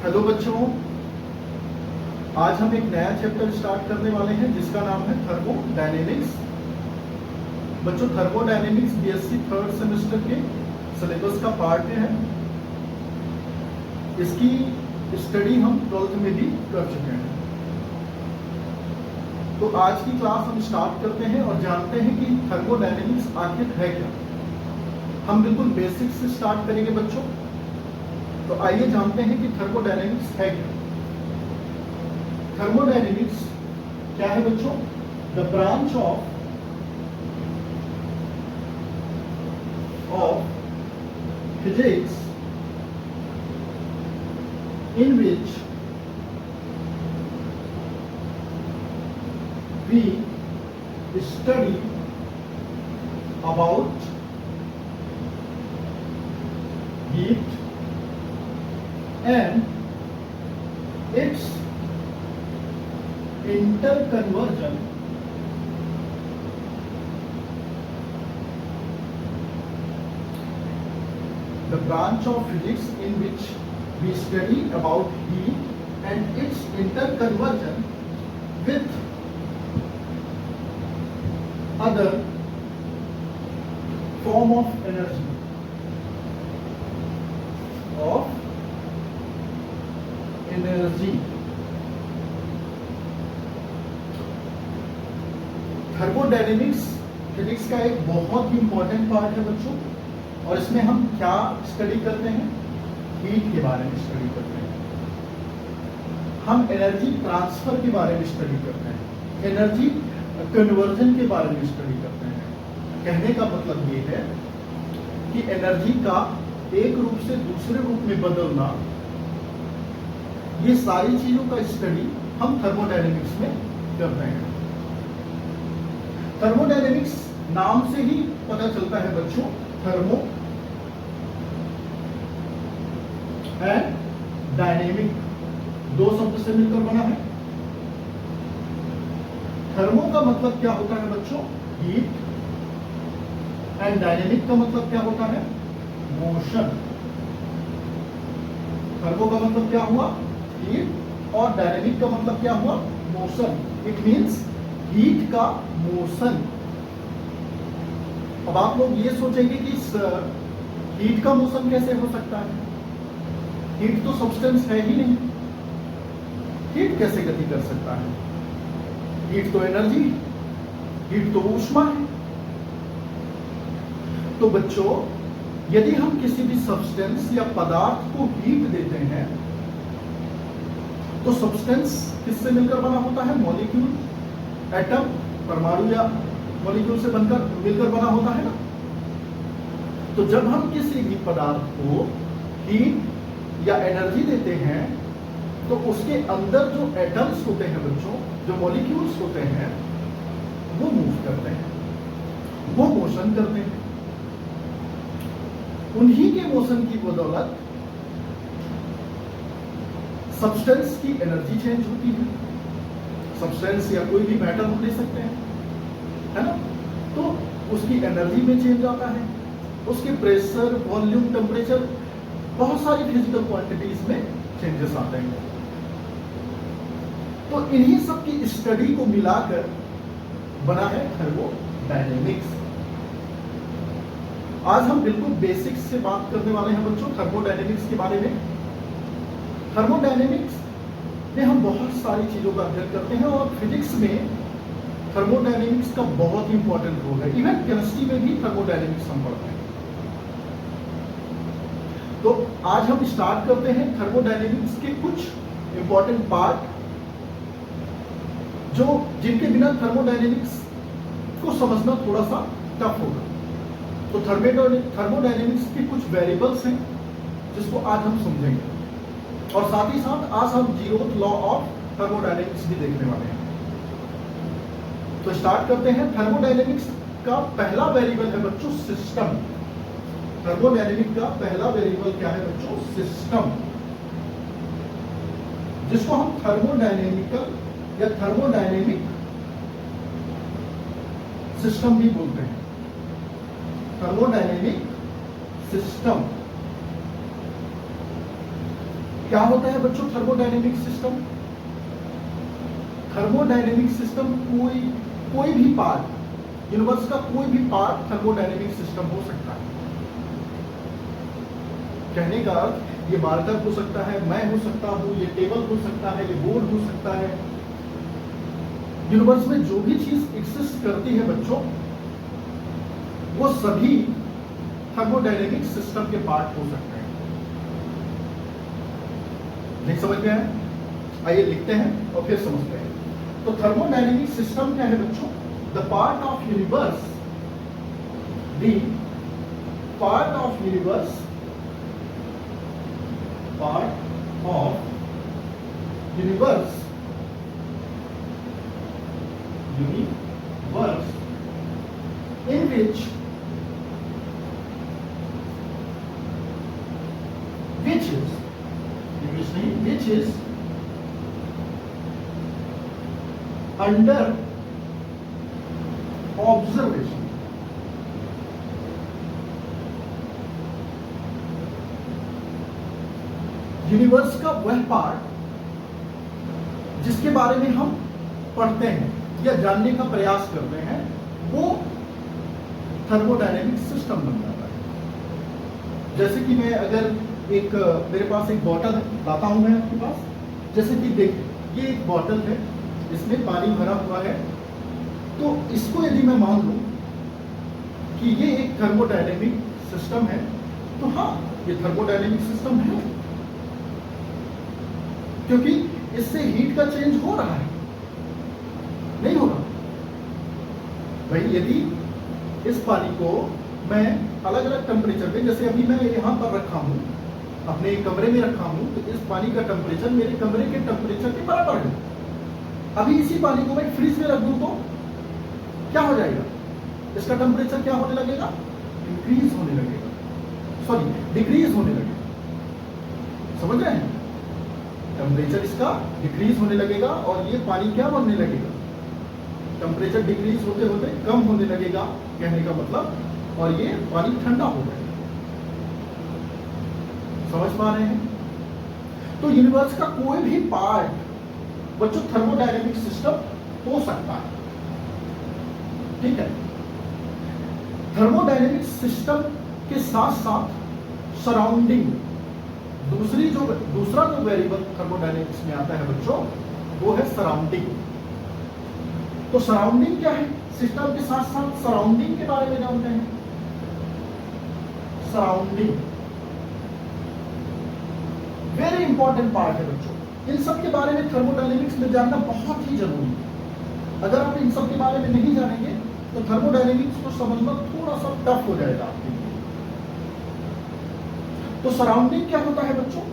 Hello बच्चों, आज हम एक नया चैप्टर स्टार्ट करने वाले हैं जिसका नाम है थर्मोडायनेमिक्स। बच्चों, थर्मोडायनेमिक्स बीएससी थर्ड सेमेस्टर के सिलेबस का पार्ट है। इसकी स्टडी हम 12th में भी कर चुके हैं। तो आज की क्लास हम स्टार्ट करते हैं और जानते हैं कि थर्मोडायनेमिक्स आखिर है क्या। हम बिल्कुल बेसिक से स्टार्ट करेंगे बच्चों। तो आइए जानते हैं कि थर्मोडायनेमिक्स है क्या। थर्मोडायनेमिक्स क्या है बच्चों? The branch of physics in which we study about heat and its interconversion the branch of physics in which we study about heat and its interconversion with other form of energy thermodynamics physics का एक बहुत ही important part है बच्चों। और इसमें हम क्या study करते हैं? हीट के बारे में स्टडी करते हैं। हम एनर्जी ट्रांसफर के बारे में स्टडी करते हैं, एनर्जी कन्वर्जन के बारे में स्टडी करते हैं। कहने का मतलब ये है कि एनर्जी का एक रूप से दूसरे रूप में बदलना, ये सारी चीजों का स्टडी हम थर्मोडायनेमिक्स में करते हैं। थर्मोडायनेमिक्स नाम से ही पता चलता है बच्चों, थर्मो एंड डायनेमिक दो शब्द से मिलकर बना है। थर्मो का मतलब क्या होता है बच्चों? हीट। एंड डायनेमिक का मतलब क्या होता है? मोशन। थर्मो का मतलब क्या हुआ? हीट। और डायनेमिक का मतलब क्या हुआ? मोशन। इट मींस हीट का मोशन। अब आप लोग ये सोचेंगे कि हीट का मोशन कैसे हो सकता है? हीट तो सब्सटेंस है ही नहीं, हीट कैसे गति कर सकता है? हीट तो एनर्जी, हीट तो ऊष्मा है। तो बच्चों, यदि हम किसी भी सब्सटेंस या पदार्थ को हीट देते हैं तो सब्सटेंस किससे मिलकर बना होता है? मॉलिक्यूल, एटम, परमाणु या मॉलिक्यूल से बनकर मिलकर बना होता है ना। तो जब हम किसी भी पदार्थ को हीट या एनर्जी देते हैं तो उसके अंदर जो एटम्स होते हैं बच्चों, जो मॉलिक्यूल्स होते हैं, वो मूव करते हैं, वो मोशन करते हैं। उन्हीं के मोशन की बदौलत सब्सटेंस की एनर्जी चेंज होती है। सब्सटेंस या कोई भी मैटर हम ले सकते हैं, है ना। तो उसकी एनर्जी में चेंज आता है, उसके प्रेशर, वॉल्यूम, टेम्परेचर, बहुत सारी फिजिकल क्वांटिटीज में चेंजेस आते हैं। तो इन्हीं सब की स्टडी को मिलाकर बना है थर्मोडायनेमिक्स। आज हम बिल्कुल बेसिक्स से बात करने वाले हैं बच्चों थर्मोडायनेमिक्स के बारे में। थर्मोडायनेमिक्स में हम बहुत सारी चीजों का अध्ययन करते हैं और फिजिक्स में थर्मोडायनेमिक्स का बहुत इंपॉर्टेंट रोल है। इवन केमिस्ट्री में भी थर्मोडायनेमिक्स हम पढ़ते हैं। तो आज हम स्टार्ट करते हैं थर्मोडायनेमिक्स के कुछ इंपॉर्टेंट पार्ट, जो जिनके बिना थर्मोडायनेमिक्स को समझना थोड़ा सा टफ होगा। तो थर्मोडायनेमिक्स के कुछ वेरिएबल्स हैं जिसको आज हम समझेंगे, और साथ ही साथ आज हम जीरोथ लॉ ऑफ थर्मोडायनेमिक्स भी देखने वाले हैं। तो स्टार्ट करते हैं। थर्मोडायनेमिक्स का पहला वेरिएबल है बच्चों सिस्टम। थर्मोडायनेमिक का पहला वेरिएबल क्या है बच्चों? सिस्टम, जिसको हम थर्मोडायनेमिकल या थर्मोडायनेमिक सिस्टम भी बोलते हैं। थर्मोडायनेमिक सिस्टम क्या होता है बच्चों थर्मोडायनेमिक सिस्टम? थर्मोडायनेमिक सिस्टम कोई भी पार्ट, यूनिवर्स का कोई भी पार्ट थर्मोडायनेमिक सिस्टम हो सकता है। कहने का अर्थ ये मार्कर हो सकता है, मैं हो सकता हूं, ये टेबल हो सकता है, ये बोर्ड हो सकता है। यूनिवर्स में जो भी चीज एग्जिस्ट करती है बच्चों, वो सभी थर्मोडायनेमिक सिस्टम के पार्ट हो सकते हैं। नहीं समझ में आया? आइए लिखते हैं और फिर समझते हैं। तो थर्मोडायनेमिक सिस्टम क्या है बच्चों? The part of universe, the part of universe, part of universe, universe in which is under observation. Universe का वह पार्ट जिसके बारे में हम पढ़ते हैं या जानने का प्रयास करते हैं, वो थर्मोडायनेमिक सिस्टम बन जाता है। जैसे कि मैं अगर मेरे पास एक बॉटल है, लाता हूं मैं आपके पास, जैसे कि देखिए ये एक बॉटल है, इसमें पानी भरा हुआ है। तो इसको यदि मैं मान लूं कि ये एक थर्मोडायनेमिक सिस्टम है, तो हाँ ये थर्मोडायनेमिक सिस्टम है, क्योंकि इससे हीट का चेंज हो रहा है, नहीं हो रहा भाई। यदि इस पानी को मैं अलग अलग टेम्परेचर पे, जैसे अभी मैं यहाँ पर रखा हूँ, अपने कमरे में रखा हूँ, तो इस पानी का टेम्परेचर मेरे कमरे के टेम्परेचर के बराबर है। अभी इसी पानी को मैं फ्रिज में रख दूं तो क्या हो जाएगा? इसका टेम्परेचर क्या होने लगेगा? इंक्रीज होने लगेगा, सॉरी डिक्रीज होने लगेगा। समझ रहे हैं? टेम्परेचर इसका डिक्रीज होने लगेगा और ये पानी क्या बनने लगेगा? टेम्परेचर डिक्रीज होते होते कम होने लगेगा, कहने का मतलब, और ये पानी ठंडा हो जाएगा। समझ पा रहे हैं? तो यूनिवर्स का कोई भी पार्ट बच्चों थर्मोडायनेमिक सिस्टम हो सकता है, ठीक है। थर्मोडायनेमिक सिस्टम के साथ साथ सराउंडिंग, दूसरा जो वेरिएबल थर्मोडायनेमिक्स में आता है बच्चों, वो है सराउंडिंग। तो सराउंडिंग क्या है? सिस्टम के साथ साथ सराउंडिंग के बारे में जानते हैं। सराउंडिंग वेरी इंपॉर्टेंट पार्ट है बच्चों। इन सब के बारे में थर्मोडायनेमिक्स में जानना बहुत ही जरूरी है। अगर आप इन सब के बारे में नहीं जानेंगे तो थर्मोडायनेमिक्स को समझना थोड़ा सा टफ हो जाएगा आपके लिए। तो सराउंडिंग क्या होता है बच्चों?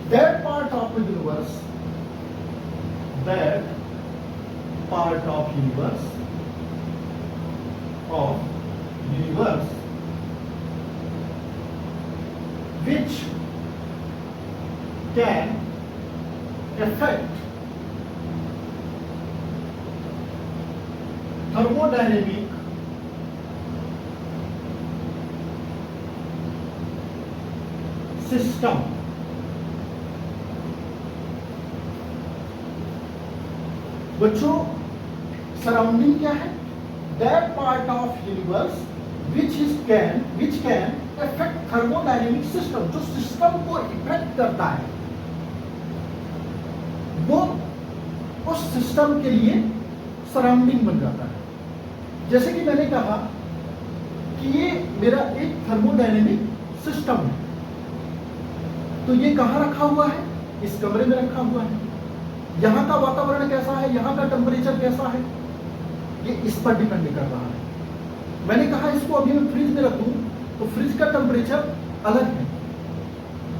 That part of universe, that part of universe which can affect thermodynamic system. बच्चों सराउंडिंग क्या है? That part of universe which can affect thermodynamic system, जो सिस्टम को इफेक्ट करता है, वो उस सिस्टम के लिए सराउंडिंग बन जाता है। जैसे कि मैंने कहा कि ये मेरा एक थर्मोडायनेमिक सिस्टम है, तो ये कहाँ रखा हुआ है? इस कमरे में रखा हुआ है। यहाँ का वातावरण कैसा है, यहाँ का टेम्परेचर कैसा है, ये इस पर डिपेंड कर रहा है। मैंने कहा इसको अभी मैं फ्रिज में रखूं तो फ्रिज का टेम्परेचर अलग है,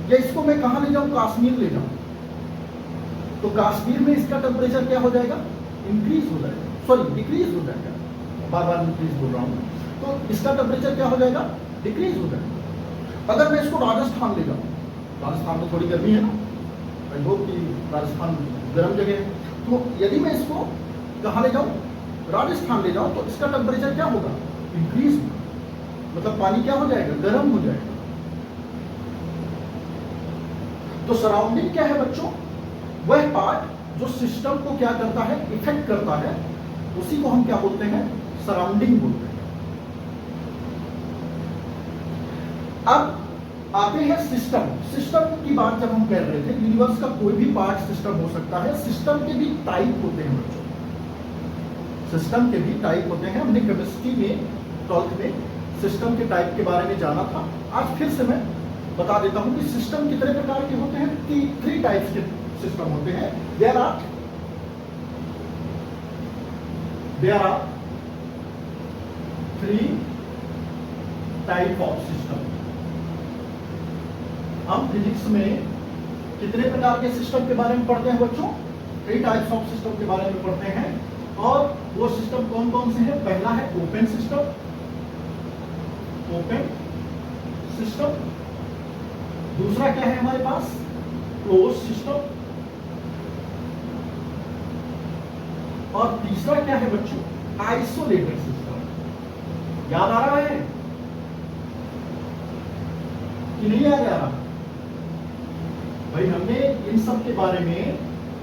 या इसको मैं कहाँ ले जाऊं? कश्मीर ले जाऊं, तो कश्मीर में इसका टेम्परेचर क्या हो जाएगा? इंक्रीज हो जाएगा, सॉरी डिक्रीज हो जाएगा। बार बार इंक्रीज बोल रहा हूं, तो इसका टेम्परेचर क्या हो जाएगा? डिक्रीज हो जाएगा। अगर मैं इसको राजस्थान ले जाऊं, राजस्थान में थोड़ी गर्मी है ना, आई होप कि राजस्थान गर्म जगह है, तो यदि मैं इसको कहाँ ले जाऊं? राजस्थान ले जाऊं, तो इसका टेम्परेचर क्या होगा? इंक्रीज होगा, मतलब पानी क्या हो जाएगा? गर्म हो जाएगा। तो सराउंडिंग क्या है बच्चों? वह पार्ट जो सिस्टम को क्या करता है, इफेक्ट करता है, उसी को हम क्या बोलते हैं? सराउंडिंग बोलते हैं। अब आते हैं सिस्टम। सिस्टम की बात जब हम कर रहे थे, यूनिवर्स का कोई भी पार्ट सिस्टम हो सकता है। सिस्टम के भी टाइप होते हैं बच्चों, सिस्टम के भी टाइप होते हैं। हमने केमिस्ट्री में 12th में सिस्टम के टाइप के बारे में जाना था। आज फिर से मैं बता देता हूं कि सिस्टम कितने प्रकार के होते हैं। 3 टाइप्स के सिस्टम होते हैं। There are 3 type of system. हम फिजिक्स में कितने प्रकार के सिस्टम के बारे में पढ़ते हैं बच्चों? 3 टाइप्स ऑफ सिस्टम के बारे में पढ़ते हैं। और वो सिस्टम कौन कौन से हैं? पहला है ओपन सिस्टम, ओपन सिस्टम। दूसरा क्या है हमारे पास? Close system. और तीसरा क्या है बच्चों? Isolated system. याद आ रहा है कि नहीं याद आ रहा? भाई हमने इन सब के बारे में,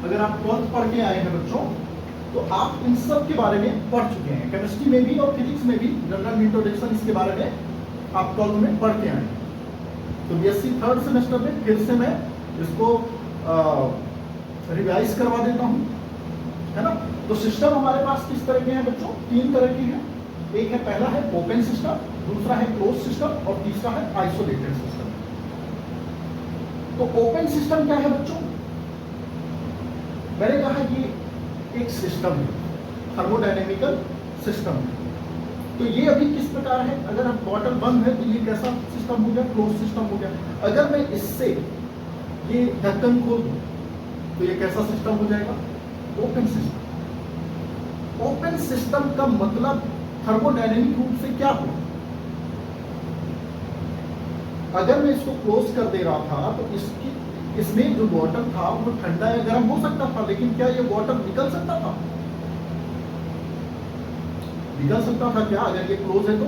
अगर आप 12th पढ़ के आए हैं बच्चों, तो आप इन सब के बारे में पढ़ चुके हैं। केमिस्ट्री में भी और फिजिक्स में भी जनरल इंट्रोडक्शन इसके बारे में आप 12th में पढ़ के आए हैं। तो बीएससी 3rd सेमेस्टर में फिर से मैं इसको रिवाइज करवा देता हूं, है ना। तो सिस्टम हमारे पास किस तरह के हैं बच्चों? 3 तरह के हैं। एक है, पहला है ओपन सिस्टम, दूसरा है क्लोज सिस्टम और तीसरा है आइसोलेटेड सिस्टम। तो ओपन सिस्टम क्या है बच्चों? मैंने कहा कि एक सिस्टम है, थर्मोडायनेमिकल सिस्टम है। तो ये अभी किस प्रकार है? अगर हम बॉटल बंद है तो ये कैसा सिस्टम हो गया? क्लोज सिस्टम हो गया। अगर मैं इससे ये ढक्कन खोल दूं तो ये कैसा सिस्टम हो जाएगा? Open system. ओपन सिस्टम का मतलब थर्मोडायनेमिक रूप से क्या हो? अगर मैं इसको क्लोज कर दे रहा था तो इसमें जो वाटर था वो ठंडा या गर्म हो सकता था, लेकिन क्या ये वाटर निकल सकता था? निकल सकता था क्या? अगर ये क्लोज है तो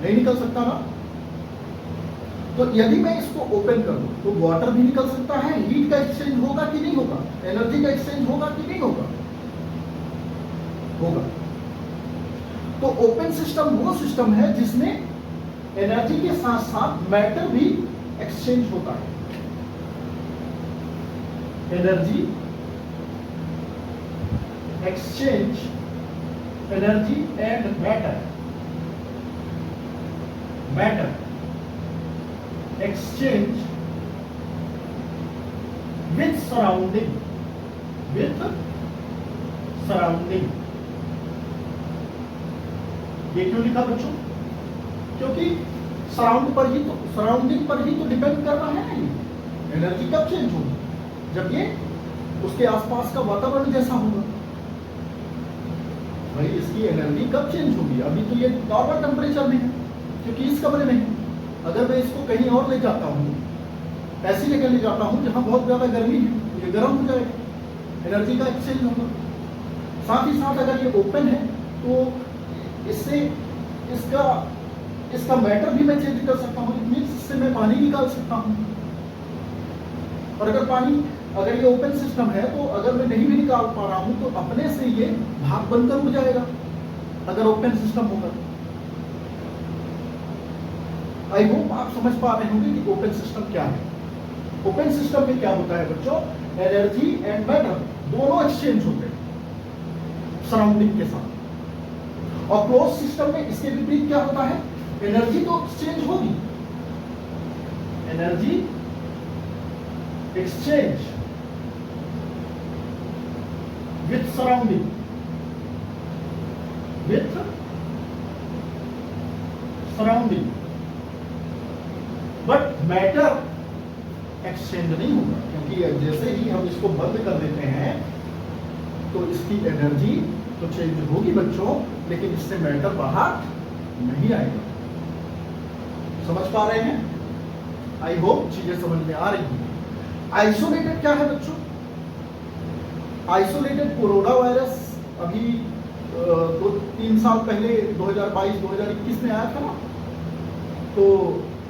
नहीं निकल सकता ना। तो यदि मैं इसको ओपन कर दूं तो वाटर भी निकल सकता है। हीट का एक्सचेंज होगा कि नहीं होगा? एनर्जी का एक्सचेंज होगा कि नहीं होगा? होगा। तो ओपन सिस्टम वो सिस्टम है जिसमें एनर्जी के साथ साथ मैटर भी एक्सचेंज होता है। Energy exchange, energy and matter, matter exchange with surrounding, with surrounding. ये क्यों लिखा बच्चों? क्योंकि सराउंडिंग पर ही तो डिपेंड कर रहा है ना। ये एनर्जी कब चेंज होगी? जब ये उसके आसपास का वातावरण जैसा होगा। भाई इसकी एनर्जी कब चेंज होगी? अभी तो ये नॉर्मल टेम्परेचर में है क्योंकि इस कमरे में है। अगर मैं इसको कहीं और ले जाता हूँ, ऐसी जगह ले जाता हूँ जहाँ बहुत ज्यादा गर्मी है, तो ये गर्म हो जाएगा, एनर्जी का एक्सचेंज होगा। साथ ही साथ अगर ये ओपन है तो इससे इसका मैटर भी मैं चेंज कर सकता हूँ। इससे मैं पानी निकाल सकता हूँ। और अगर ये ओपन सिस्टम है तो अगर मैं नहीं भी निकाल पा रहा हूं तो अपने से ये भाप बनकर उड़ जाएगा अगर ओपन सिस्टम होगा। आई होप आप समझ पा रहे होंगे कि ओपन सिस्टम क्या है। ओपन सिस्टम में क्या होता है बच्चों? एनर्जी एंड मैटर दोनों एक्सचेंज होते हैं सराउंडिंग के साथ। और क्लोज सिस्टम में इसके विपरीत क्या होता है? एनर्जी तो एक्सचेंज होगी, energy exchange with surrounding, with surrounding, but matter exchange नहीं होगा। क्योंकि जैसे ही हम इसको बंद कर देते हैं तो इसकी एनर्जी तो चेंज होगी बच्चों, लेकिन इससे मैटर बाहर नहीं आएगा। समझ पा रहे हैं? आई होप चीजें समझ में आ रही हैं। आइसोलेटेड क्या है बच्चों? आइसोलेटेड कोरोना वायरस अभी 2-3 साल पहले 2022-2021 में आया था ना। तो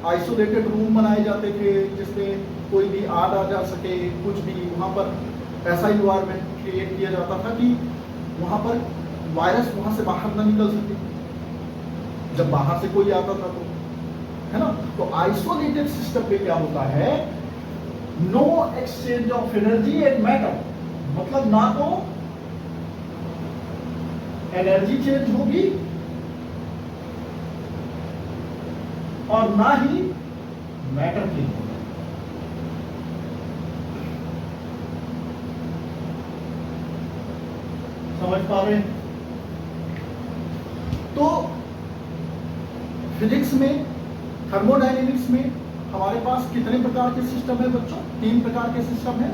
आइसोलेटेड रूम बनाए जाते थे जिसमें कोई भी आ जा सके, कुछ भी वहाँ पर ऐसा इन्वायरमेंट क्रिएट किया जाता था कि वहाँ पर वायरस वहाँ से बाहर ना निकल सके जब बाहर से कोई आता था तो, है ना। तो आइसोलेटेड सिस्टम पे क्या होता है, no exchange of energy and matter, मतलब ना तो एनर्जी चेंज होगी और ना ही मैटर चेंज होगा। समझ पा रहे हैं? तो फिजिक्स में, थर्मोडायनेमिक्स में हमारे पास कितने प्रकार के सिस्टम है बच्चों? 3 प्रकार के सिस्टम है।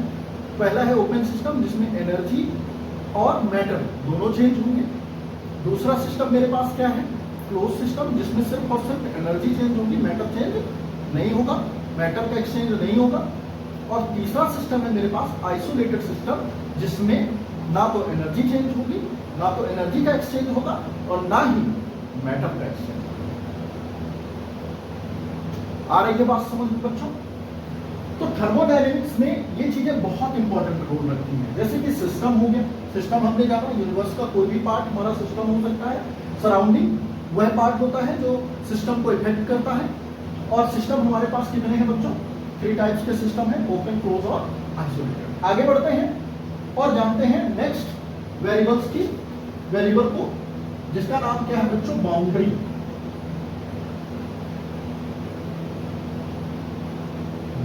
पहला है ओपन सिस्टम जिसमें एनर्जी और मैटर दोनों चेंज होंगे। दूसरा सिस्टम मेरे पास क्या है, क्लोज सिस्टम, जिसमें सिर्फ और सिर्फ एनर्जी चेंज होगी, मैटर चेंज नहीं होगा, मैटर का एक्सचेंज नहीं होगा। और तीसरा सिस्टम है मेरे पास आइसोलेटेड सिस्टम, जिसमें ना तो एनर्जी चेंज होगी, ना तो एनर्जी का एक्सचेंज होगा और ना ही मैटर का एक्सचेंज। आ रही है बात समझ में बच्चों? तो थर्मोडायनेमिक्स में ये चीजें बहुत इंपॉर्टेंट रोल रखती हैं। जैसे कि सिस्टम हो गया, सिस्टम हमने जाना यूनिवर्स का कोई भी पार्ट हमारा सिस्टम हो सकता है। सराउंडिंग वह पार्ट होता है जो सिस्टम को इफेक्ट करता है। और सिस्टम हमारे पास कितने हैं बच्चों? 3 टाइप्स के सिस्टम है, ओपन, क्लोज और आइसोलेटेड। आगे बढ़ते हैं और जानते हैं नेक्स्ट वेरिएबल्स की, वेरिएबल को, जिसका नाम क्या है बच्चों? बाउंड्री।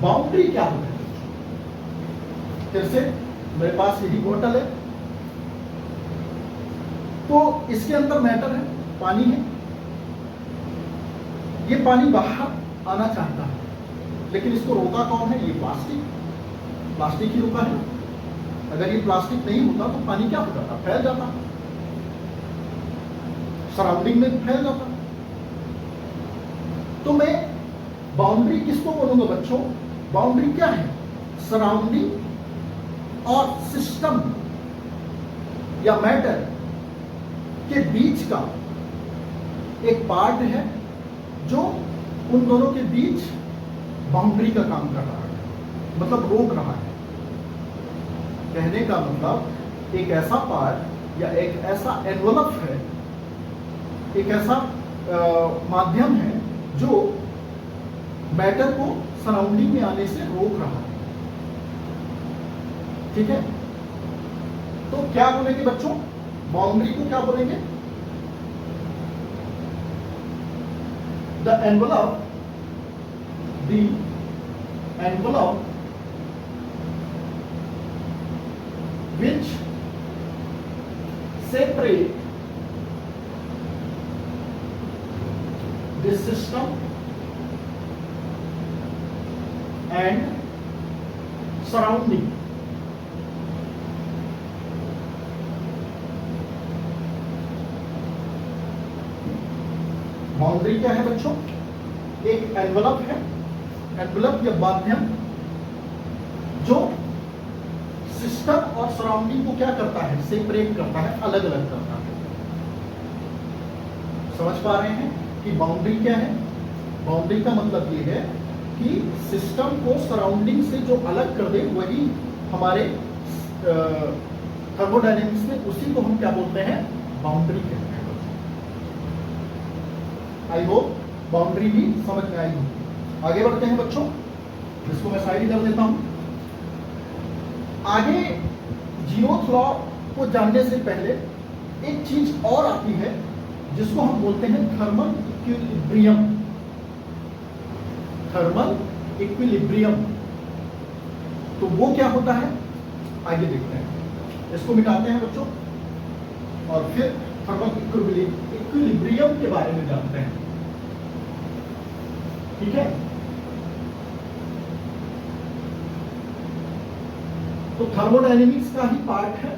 बाउंड्री क्या होता है? फिर से मेरे पास यही बोतल है, तो इसके अंदर मैटर है, पानी है। ये पानी बाहर आना चाहता है, लेकिन इसको रोका कौन है? ये प्लास्टिक। प्लास्टिक ही रोका है। अगर ये प्लास्टिक नहीं होता तो पानी क्या हो जाता? फैल जाता, सराउंडिंग में फैल जाता। तो मैं बाउंड्री किसको बोलूंगा बच्चों? बाउंड्री क्या है? सराउंडिंग और सिस्टम या मैटर के बीच का एक पार्ट है जो उन दोनों के बीच बाउंड्री का काम कर रहा है, मतलब रोक रहा है। कहने का मतलब एक ऐसा पार्ट या एक ऐसा एनवलप है, एक ऐसा माध्यम है जो मैटर को सराउंडिंग में आने से रोक रहा है। ठीक है? तो क्या बोलेंगे बच्चों? बाउंड्री को क्या बोलेंगे? The envelope which separate this system and surrounding. Boundary क्या है बच्चों? एक एनवलप है, एनवलप या माध्यम जो सिस्टम और सराउंडिंग को क्या करता है? सेपरेट करता है, अलग अलग करता है। समझ पा रहे हैं कि बाउंड्री क्या है? बाउंड्री का मतलब ये है कि सिस्टम को सराउंडिंग से जो अलग कर दे, वही हमारे थर्मोडायनेमिक्स में उसी को हम क्या बोलते हैं? बाउंड्री कहते हैं। आई होप बाउंड्री भी समझ में आई होगी। आगे बढ़ते हैं बच्चों, जिसको मैं साइड कर देता हूं। आगे जीरोथ लॉ को जानने से पहले एक चीज और आती है जिसको हम बोलते हैं थर्मल इक्विलिब्रियम। थर्मल इक्विलिब्रियम, तो वो क्या होता है आगे देखते हैं। इसको मिटाते हैं बच्चों और फिर थर्मल इक्विलिब्रियम के बारे में जानते हैं। ठीक है? तो थर्मोडायनेमिक्स का ही पार्ट है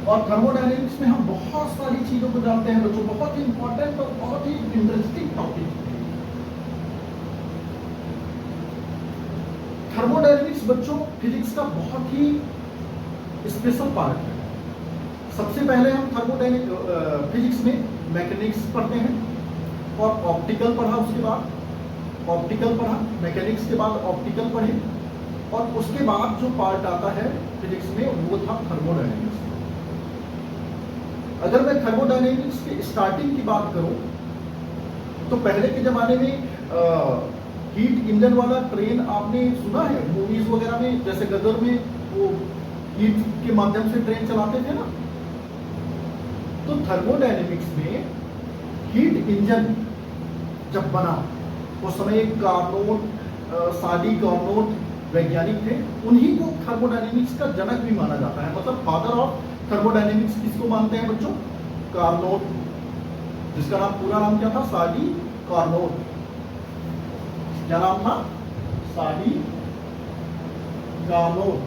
और थर्मोडायनेमिक्स में हम बहुत सारी चीजों को जानते हैं बच्चों। बहुत ही इंपॉर्टेंट और बहुत ही इंटरेस्टिंग टॉपिक है थर्मोडायनेमिक्स बच्चों। फिजिक्स का बहुत ही स्पेशल पार्ट है। सबसे पहले हम थर्मोडायनेमिक्स फिजिक्स में मैकेनिक्स पढ़ते हैं और ऑप्टिकल पढ़ा, उसके बाद ऑप्टिकल पढ़ा, मैकेनिक्स के बाद ऑप्टिकल पढ़े, और उसके बाद जो पार्ट आता है फिजिक्स में वो था थर्मोडायनेमिक्स। अगर मैं थर्मोडायनेमिक्स की स्टार्टिंग की बात करूं तो पहले के जमाने में हीट इंजन वाला ट्रेन आपने सुना है मूवीज वगैरह में, जैसे गदर में वो हीट के माध्यम से ट्रेन चलाते थे ना। तो थर्मोडायनेमिक्स में हीट इंजन जब बना उस समय कार्नोट, साडी कार्नोट वैज्ञानिक थे, उन्हीं को थर्मोडायनेमिक्स का जनक भी माना जाता है। मतलब फादर ऑफ थर्मोडायनेमिक्स किसको मानते हैं बच्चों? कार्नोट, जिसका नाम पूरा नाम क्या था? साडी कार्नोट। क्या नाम था? साडी कार्नोट।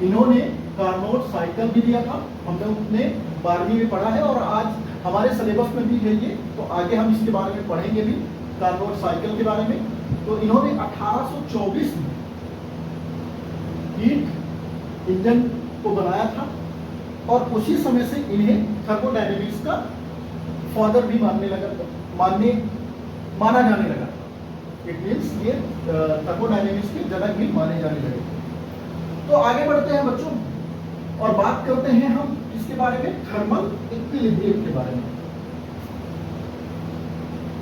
इन्होंने कार्नोट साइकिल भी दिया था, हम लोग ने 12वीं में पढ़ा है और आज हमारे सिलेबस में भी है ये, तो आगे हम इसके बारे में पढ़ेंगे भी, कार्नोट साइकिल के बारे में। तो इन्होंने 1824 में हीट इंजन को बनाया था और उसी समय से इन्हें थर्मोडायनेमिक्स का फादर भी माना जाने लगा। इट मीन्स ये थर्मोडायनेमिक्स के जनक भी माने जाने लगे। तो आगे बढ़ते हैं बच्चों और बात करते हैं हम किसके बारे में? थर्मल इक्विलिब्रियम के बारे में।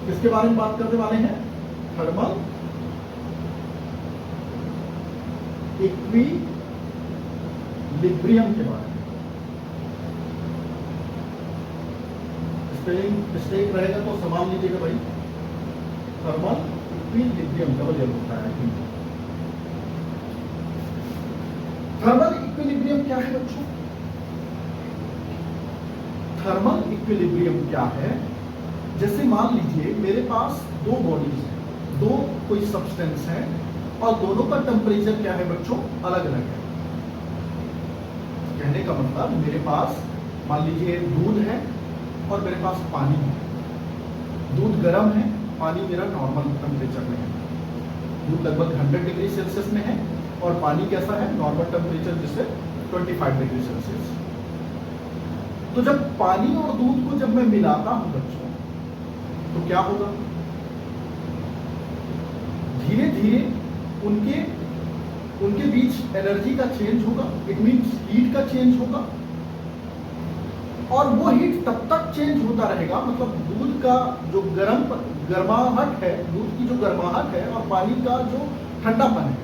किसके बारे में बात करने वाले हैं? थर्मल इक्विलिब्रियम के बारे में। स्पेलिंग मिस्टेक रहेगा तो संभाल लीजिएगा भाई। थर्मल इक्विलिब्रियम डबल एल होता है। थर्मल इक्विलिब्रियम क्या है बच्चों? थर्मल इक्विलिब्रियम क्या है? जैसे मान लीजिए मेरे पास दो बॉडीज हैं, दो कोई सब्सटेंस है और दोनों का टेम्परेचर क्या है बच्चों? अलग अलग है। कहने का मतलब मेरे पास मान लीजिए दूध है और मेरे पास पानी है। दूध गर्म है, पानी मेरा नॉर्मल टेम्परेचर में है। दूध लगभग 100 डिग्री सेल्सियस में है और पानी कैसा है? नॉर्मल टेम्परेचर जिससे 25 डिग्री सेल्सियस। तो जब पानी और दूध को जब मैं मिलाता हूं बच्चों तो क्या होगा? धीरे धीरे उनके बीच एनर्जी का चेंज होगा। इट मीन्स हीट का चेंज होगा और वो हीट तब तक चेंज होता रहेगा, मतलब दूध का जो गर्माहट है, दूध की जो गर्माहट है और पानी का जो ठंडापन है,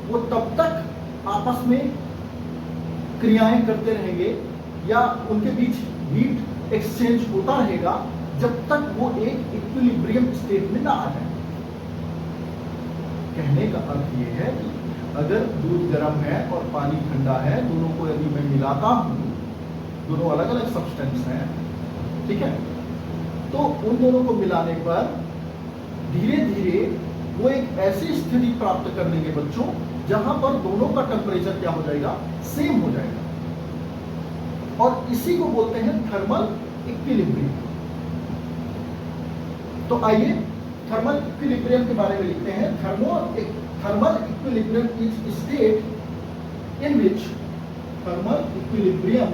वो तब तक आपस में क्रियाएं करते रहेंगे या उनके बीच हीट एक्सचेंज होता रहेगा जब तक वो एक इक्विलिब्रियम स्टेट में ना आ जाए। कहने का अर्थ ये है कि अगर दूध गर्म है और पानी ठंडा है, दोनों को यदि मैं मिलाता हूं, दोनों अलग अलग सब्सटेंस हैं, ठीक है, तो उन दोनों को मिलाने पर धीरे धीरे वो एक ऐसी स्थिति प्राप्त कर लेंगे बच्चों जहां पर दोनों का टेम्परेचर क्या हो जाएगा? सेम हो जाएगा। और इसी को बोलते हैं थर्मल इक्विलिब्रियम। तो आइए थर्मल इक्विलिब्रियम के बारे में लिखते हैं। Thermal equilibrium is state in which thermal equilibrium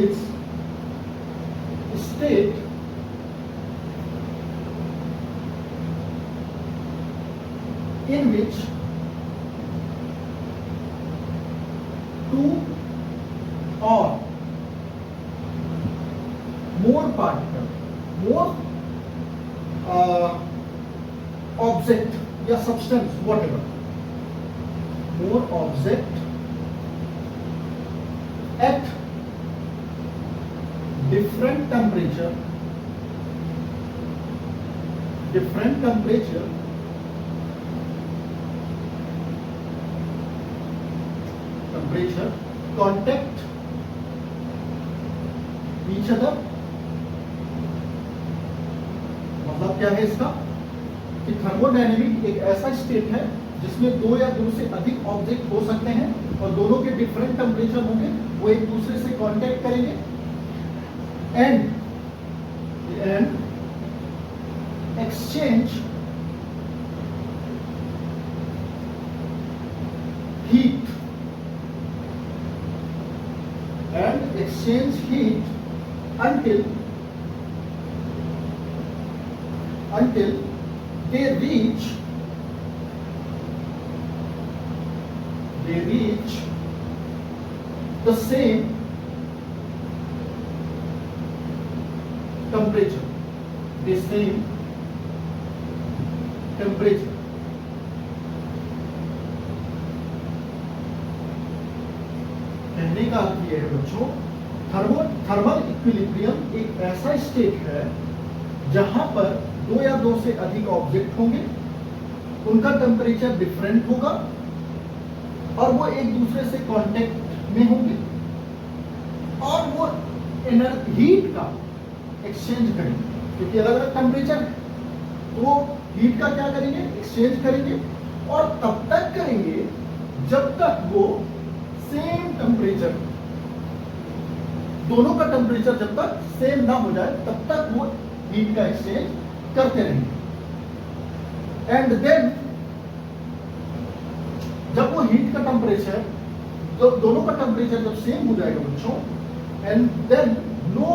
is state in which two or more particles, more object या substance, whatever, more object at different temperature contact each other। मतलब क्या है इसका कि थर्मोडायनेमिक एक ऐसा स्टेट है जिसमें दो या दो से अधिक ऑब्जेक्ट हो सकते हैं और दोनों के डिफरेंट टेम्परेचर होंगे, वो एक दूसरे से कांटेक्ट करेंगे and exchange heat until they reach the same temperature. The same temperature. कहने का अर्थ यह है बच्चों, थर्मल इक्विलिब्रियम एक ऐसा स्टेट है जहां पर दो या दो से अधिक ऑब्जेक्ट होंगे, उनका टेम्परेचर डिफरेंट होगा और वो एक दूसरे से कांटेक्ट में होंगे और वो हीट का एक्सचेंज करेंगे, क्योंकि अलग अलग टेम्परेचर है तो वो हीट का क्या करेंगे, एक्सचेंज करेंगे और तब तक करेंगे जब तक वो सेम टेम्परेचर, दोनों का टेम्परेचर जब तक सेम ना हो जाए तब तक वो हीट का एक्सचेंज करते रहेंगे। एंड देन जब वो हीट का टेम्परेचर, दोनों का टेम्परेचर जब सेम हो जाएगा बच्चों, and then no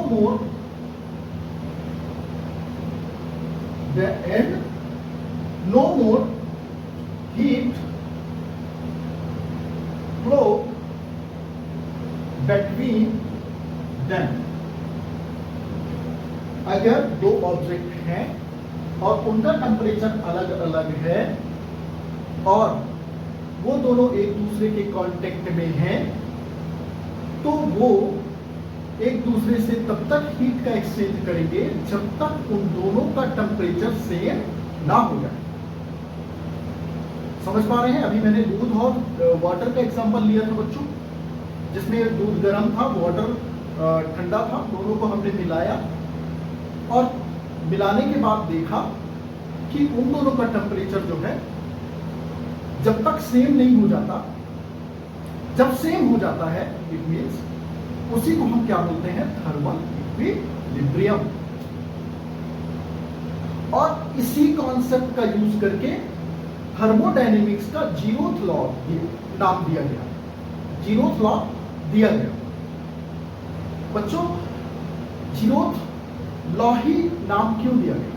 more heat flow between them। अगर दो ऑब्जेक्ट हैं और उनका टेम्परेचर अलग अलग है और वो दोनों एक दूसरे के कांटेक्ट में हैं, तो वो एक दूसरे से तब तक हीट का एक्सचेंज करेंगे जब तक उन दोनों का टेम्परेचर सेम ना हो जाए। समझ पा रहे हैं? अभी मैंने दूध और वाटर का एग्जांपल लिया था बच्चों, जिसमें दूध गर्म था, वाटर ठंडा था, दोनों को हमने मिलाया और मिलाने के बाद देखा कि उन दोनों का टेम्परेचर जो है जब तक सेम नहीं हो जाता, जब सेम हो जाता है इट मींस उसी को हम क्या बोलते हैं, थर्मल इक्विलिब्रियम। और इसी कॉन्सेप्ट का यूज करके थर्मोडायनेमिक्स का जीरोथ लॉ नाम दिया गया, जीरोथ लॉ दिया गया। बच्चों जीरोथ लॉ ही नाम क्यों दिया गया?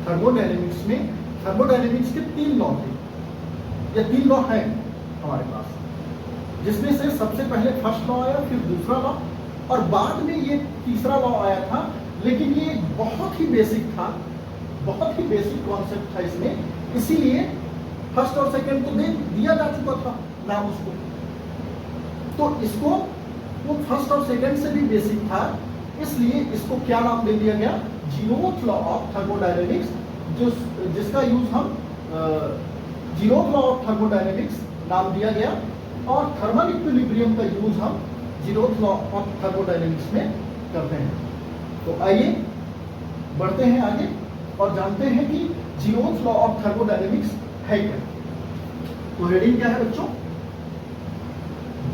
थर्मोडायनेमिक्स में थर्मोडायनेमिक्स के 3 लॉ थे, या 3 लॉ है हमारे पास, जिसमें से सबसे पहले फर्स्ट लॉ आया, फिर दूसरा लॉ और बाद में ये तीसरा लॉ आया था। लेकिन ये बहुत ही बेसिक था, बहुत ही बेसिक कॉन्सेप्ट था इसमें, इसीलिए फर्स्ट और सेकंड तो दिया जा चुका था नाम उसको, तो इसको वो फर्स्ट और सेकंड से भी बेसिक था, इसलिए इसको क्या नाम दे दिया गया, जीरोथ लॉ ऑफ थर्मोडायनेमिक्स, जिसका यूज हम जीरोथ लॉ ऑफ थर्मोडायनेमिक्स नाम दिया गया और थर्मल इक्विलिब्रियम का यूज हम जीरोथ लॉ ऑफ थर्मोडायनेमिक्स में करते हैं। तो आइए बढ़ते हैं आगे और जानते हैं कि जीरोथ लॉ ऑफ थर्मोडायनेमिक्स है क्या। तो हेडिंग क्या है बच्चों,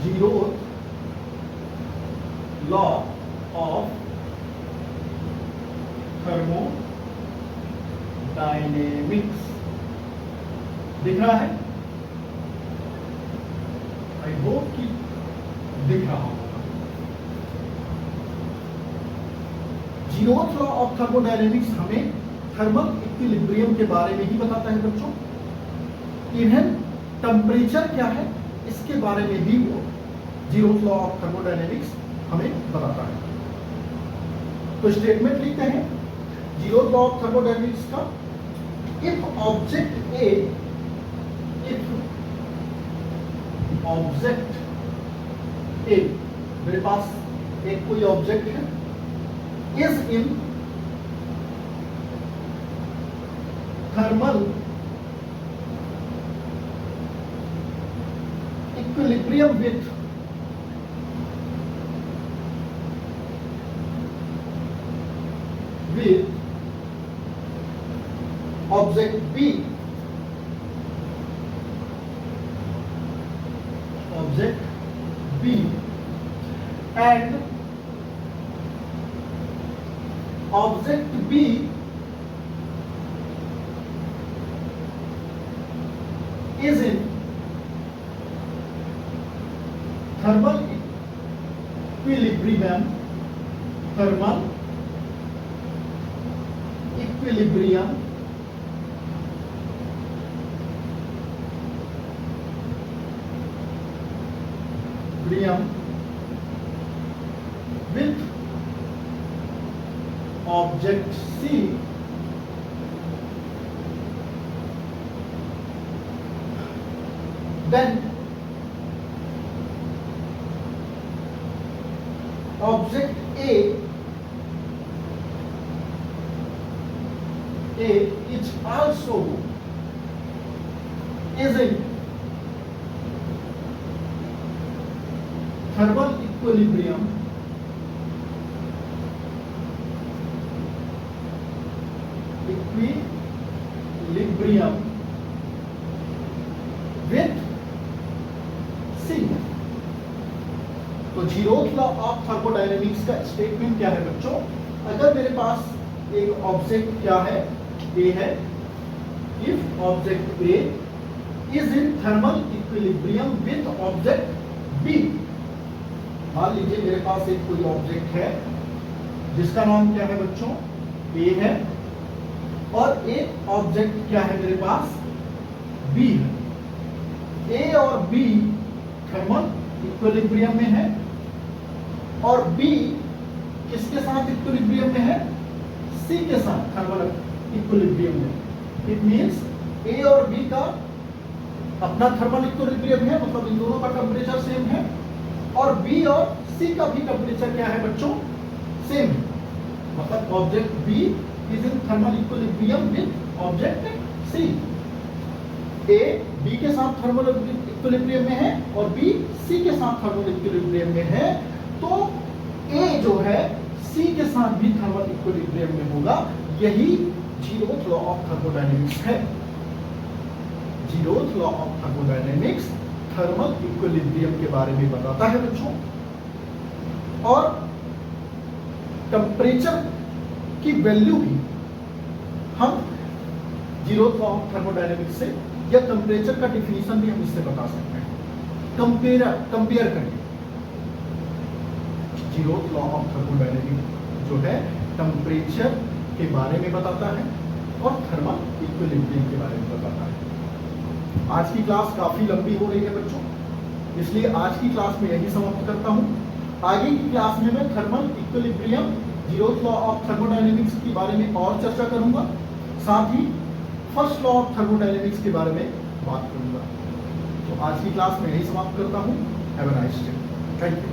जीरोथ लॉ ऑफ थर्मोडायनेमिक्स दिख रहा है? आई होप कि दिख रहा होगा। जीरोथ लॉ ऑफ थर्मोडायनेमिक्स हमें थर्मल इक्विलिब्रियम के बारे में ही बताता है बच्चों, इवन टेम्परेचर क्या है इसके बारे में भी वो जीरोथ लॉ ऑफ थर्मोडायनेमिक्स हमें बताता है। तो स्टेटमेंट लिखते हैं जीरोथ लॉ ऑफ थर्मोडायनेमिक्स का, इफ ऑब्जेक्ट ए, मेरे पास एक कोई ऑब्जेक्ट है, is in thermal equilibrium with object B, and object B is in thermal equilibrium equilibrium with object C then object A is also is in thermal equilibrium with C। तो zeroth law of thermodynamics का statement क्या है बच्चों? अगर मेरे पास एक object क्या है, A है, if object A is in thermal equilibrium with object B। मान लीजिए मेरे पास एक कोई ऑब्जेक्ट है जिसका नाम क्या है बच्चों? A है, और एक ऑब्जेक्ट क्या है मेरे पास? B है। A और B थर्मल इक्विलिब्रियम में है और B किसके साथ इक्विलिब्रियम में है? C के साथ थर्मल इक्विलिब्रियम में। इट मींस A और B का अपना थर्मल इक्विलिब्रियम है, मतलब इन दोनों का टेम्परेचर सेम है, और B और C का भी टेम्परेचर क्या है बच्चों? सेम है। मतलब object B is in thermal equilibrium with object C। A B के साथ थर्मल इक्विलिब्रियम में है और B C के साथ थर्मल इक्विलिब्रियम में है, तो A जो है C के साथ भी थर्मल इक्विलिब्रियम में होगा। यही जीरोथ लॉ ऑफ थर्मोडायनेमिक्स है। Zeroth law of thermodynamics thermal equilibrium के बारे में बताता है बच्चों, और टेम्परेचर की वैल्यू भी हम जीरोथ लॉ ऑफ थर्मोडायनेमिक्स से, या टेम्परेचर का डिफिनीशन भी हम इससे बता सकते हैं। कंपेयर करिए। जीरोथ लॉ ऑफ थर्मोडायनेमिक्स जो है टेम्परेचर के बारे में बताता है और थर्मल इक्विलिब्रियम के बारे में बताता है। आज की क्लास काफी लंबी हो रही है बच्चों, इसलिए आज की क्लास में यही समाप्त करता हूं। आगे की क्लास में मैं thermal equilibrium, zeroth law of thermodynamics के बारे में और चर्चा करूंगा, साथ ही फर्स्ट लॉ ऑफ थर्मोडायनेमिक्स के बारे में बात करूंगा। तो आज की क्लास में यही समाप्त करता हूं। Have a nice day. Thank you.